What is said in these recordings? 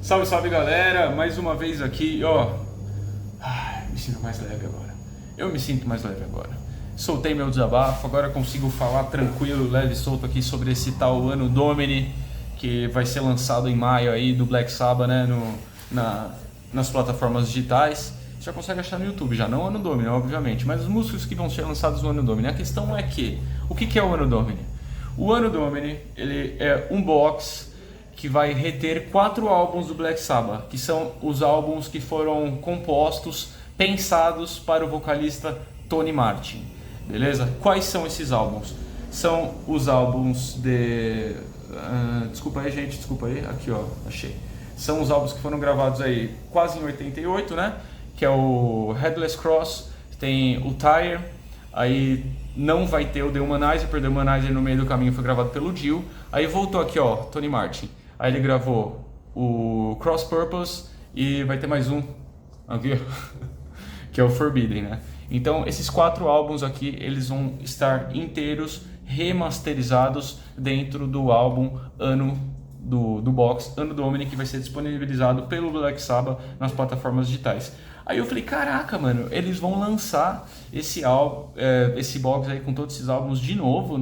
Salve, salve galera, mais uma vez aqui, ó. Me sinto mais leve agora. Eu me sinto mais leve agora. Soltei meu desabafo, agora consigo falar tranquilo, leve e solto aqui sobre esse tal Anno Domini, que vai ser lançado em maio aí do Black Sabbath, né, nas plataformas digitais. Você já consegue achar no YouTube, já não o Anno Domini, obviamente, mas os músicos que vão ser lançados no Anno Domini. A questão é que, o que é o Anno Domini? O Anno Domini, ele é um box que vai reter 4 álbuns do Black Sabbath, que são os álbuns que foram compostos, pensados para o vocalista Tony Martin, beleza? Quais são esses álbuns? São os álbuns de... desculpa aí, gente, desculpa aí, aqui ó, achei. São os álbuns que foram gravados aí quase em 88, né? Que é o Headless Cross, tem o Tire, aí não vai ter o The Humanizer, porque o The Humanizer no meio do caminho foi gravado pelo Dio. Aí voltou aqui ó, Tony Martin. Aí ele gravou o Cross Purpose e vai ter mais um aqui, que é o Forbidden, né? Então esses 4 álbuns aqui, eles vão estar inteiros remasterizados dentro do álbum do box Anno Domini, que vai ser disponibilizado pelo Black Sabbath nas plataformas digitais. Aí eu falei, caraca, mano, eles vão lançar esse box aí com todos esses álbuns de novo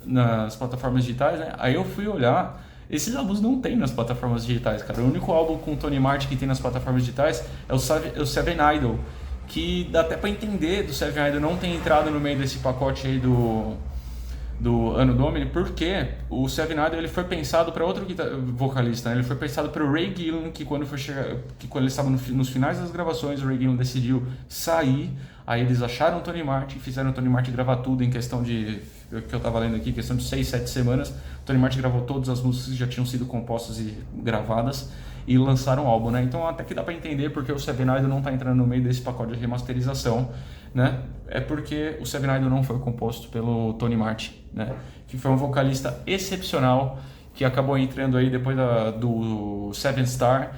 nas plataformas digitais, né? Aí eu fui olhar, esses álbuns não tem nas plataformas digitais, cara. O único álbum com Tony Martin que tem nas plataformas digitais é o Seven Idol, que dá até pra entender do Seven Idol não ter entrado no meio desse pacote aí do Anno Domini, porque o Seven Idol ele foi pensado para outro vocalista, né? Ele foi pensado para o Ray Gillan, que quando ele estava nos finais das gravações, o Ray Gillan decidiu sair, aí eles acharam o Tony Martin, fizeram o Tony Martin gravar tudo em questão de, que eu estava lendo aqui, questão de 6, 7 semanas, o Tony Martin gravou todas as músicas que já tinham sido compostas e gravadas, e lançaram o álbum, né? Então até que dá para entender porque o Seven Idol não está entrando no meio desse pacote de remasterização, né? É porque o Seven Idol não foi composto pelo Tony Martin, né? Que foi um vocalista excepcional, que acabou entrando aí depois do Seven Star,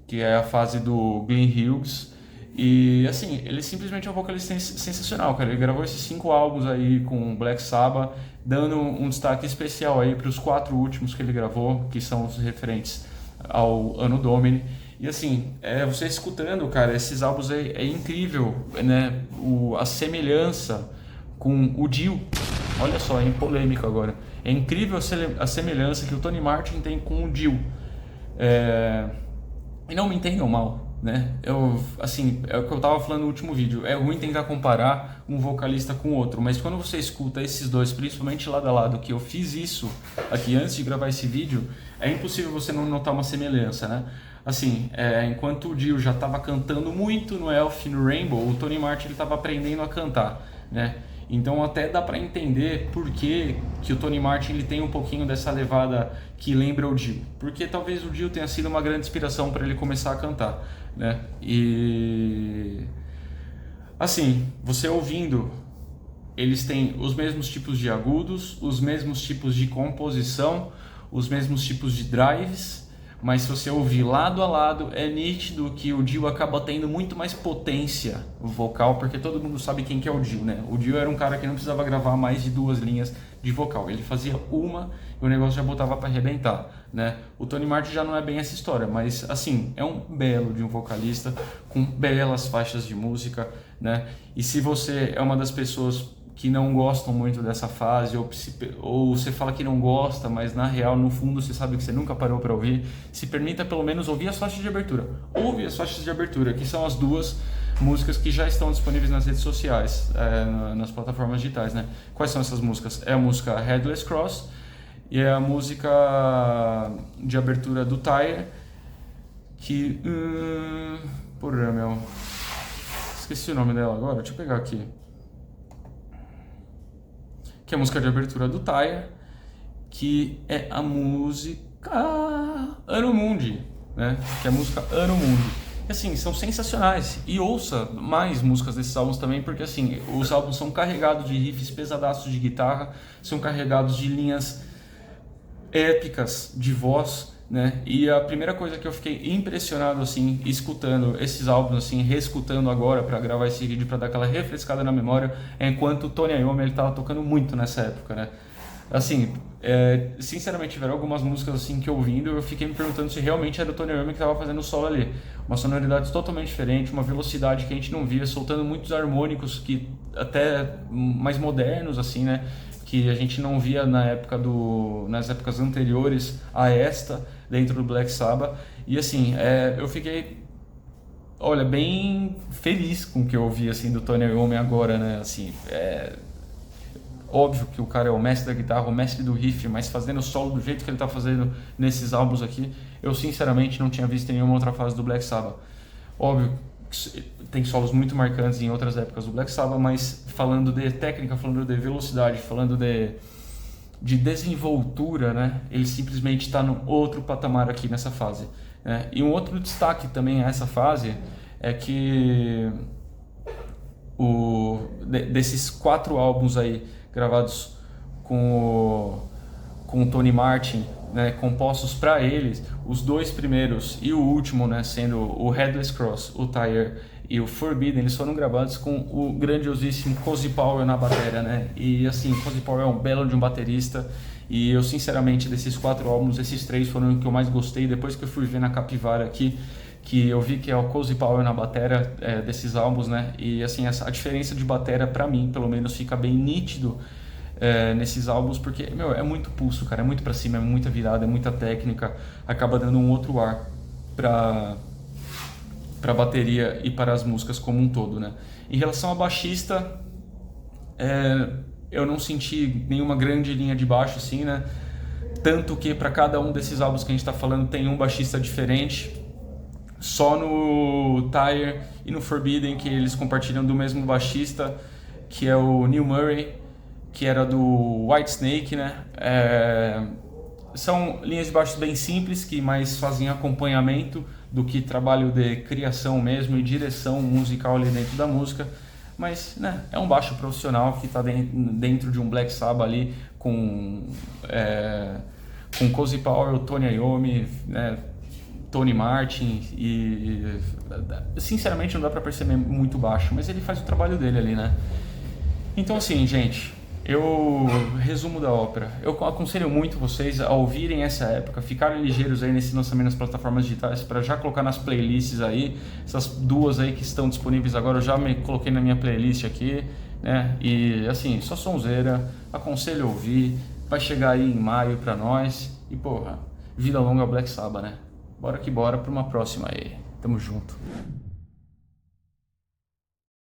que é a fase do Glenn Hughes. E assim, ele simplesmente é um vocalista sensacional, cara. Ele gravou esses 5 álbuns aí com Black Sabbath, dando um destaque especial aí para os 4 últimos que ele gravou, que são os referentes ao Anno Domini. E assim, você escutando, cara, esses álbuns é incrível, né? A semelhança com o Dio. Olha só, é polêmico agora. É incrível a semelhança que o Tony Martin tem com o Dio. E não me entendam mal, né? Assim, é o que eu tava falando no último vídeo. É ruim tentar comparar um vocalista com outro, mas quando você escuta esses dois, principalmente lado a lado, que eu fiz isso aqui antes de gravar esse vídeo, é impossível você não notar uma semelhança, né? Assim, enquanto o Dio já estava cantando muito no Elf e no Rainbow, o Tony Martin estava aprendendo a cantar, né? Então até dá para entender por que o Tony Martin ele tem um pouquinho dessa levada que lembra o Dio. Porque talvez o Dio tenha sido uma grande inspiração para ele começar a cantar, né? E assim, você ouvindo, eles têm os mesmos tipos de agudos, os mesmos tipos de composição, os mesmos tipos de drives, mas se você ouvir lado a lado, é nítido que o Dio acaba tendo muito mais potência vocal, porque todo mundo sabe quem que é o Dio, né? O Dio era um cara que não precisava gravar mais de 2 linhas de vocal, ele fazia uma e o negócio já botava para arrebentar, né? O Tony Martin já não é bem essa história, mas assim, é um belo de um vocalista com belas faixas de música, né? E se você é uma das pessoas que não gostam muito dessa fase, ou você fala que não gosta, mas na real, no fundo, você sabe que você nunca parou para ouvir, se permita pelo menos ouvir as faixas de abertura. Ouve as faixas de abertura, que são as 2 músicas que já estão disponíveis nas redes sociais, nas plataformas digitais, né? Quais são essas músicas? É a música Headless Cross e é a música de abertura do Tire, que... porra, meu... Esqueci o nome dela agora, deixa eu pegar aqui. Que é a música de abertura do Tire, que é a música Anno Mundi, né? Que é a música Anno Mundi. E assim, são sensacionais. E ouça mais músicas desses álbuns também, porque assim, os álbuns são carregados de riffs pesadaços de guitarra, são carregados de linhas épicas de voz, né? E a primeira coisa que eu fiquei impressionado assim, escutando esses álbuns assim, reescutando agora para gravar esse vídeo, para dar aquela refrescada na memória, é enquanto o Tony Iommi ele tava tocando muito nessa época, né? Assim, sinceramente, tiveram algumas músicas assim que ouvindo, eu fiquei me perguntando se realmente era o Tony Iommi que estava fazendo o solo ali. Uma sonoridade totalmente diferente, uma velocidade que a gente não via, soltando muitos harmônicos que até mais modernos, assim, né? Que a gente não via nas épocas anteriores a esta, dentro do Black Sabbath. E assim, eu fiquei, olha, bem feliz com o que eu ouvi assim do Tony Iommi agora, né? Assim, óbvio que o cara é o mestre da guitarra, o mestre do riff, mas fazendo o solo do jeito que ele tá fazendo nesses álbuns aqui, eu sinceramente não tinha visto em nenhuma outra fase do Black Sabbath. Óbvio que tem solos muito marcantes em outras épocas do Black Sabbath, mas falando de técnica, falando de velocidade, falando de desenvoltura, né? Ele simplesmente está num outro patamar aqui nessa fase, né? E um outro destaque também a essa fase é que desses 4 álbuns aí gravados com o Tony Martin, né, compostos para eles, os 2 primeiros e o último, né, sendo o Headless Cross, o Tire e o Forbidden, eles foram gravados com o grandiosíssimo Cozy Powell na bateria, né? E assim, Cozy Powell é um belo de um baterista, e eu sinceramente desses 4 álbuns, esses 3 foram os que eu mais gostei. Depois que eu fui ver na Capivara aqui, que eu vi que é o Cozy Powell na bateria desses álbuns, né? E assim, a diferença de bateria para mim, pelo menos, fica bem nítido nesses álbuns, porque, meu, é muito pulso, cara, é muito pra cima, é muita virada, é muita técnica, acaba dando um outro ar pra bateria e para as músicas como um todo, né? Em relação a baixista, eu não senti nenhuma grande linha de baixo, assim, né? Tanto que para cada um desses álbuns que a gente tá falando tem um baixista diferente. Só no Tire e no Forbidden que eles compartilham do mesmo baixista, que é o Neil Murray, que era do Whitesnake, né? São linhas de baixo bem simples, que mais fazem acompanhamento do que trabalho de criação mesmo e direção musical ali dentro da música. Mas, né, é um baixo profissional que está dentro de um Black Sabbath ali com Cozy Powell, Tony Iommi, né, Tony Martin e sinceramente não dá para perceber muito baixo, mas ele faz o trabalho dele ali, né? Então assim, gente, resumo da ópera, eu aconselho muito vocês a ouvirem essa época, ficarem ligeiros aí nesse lançamento nas plataformas digitais para já colocar nas playlists aí, essas 2 aí que estão disponíveis agora, eu já me coloquei na minha playlist aqui, né? E assim, só sonzeira, aconselho a ouvir, vai chegar aí em maio para nós e porra, vida longa ao Black Sabbath, né? Bora que bora para uma próxima aí, tamo junto.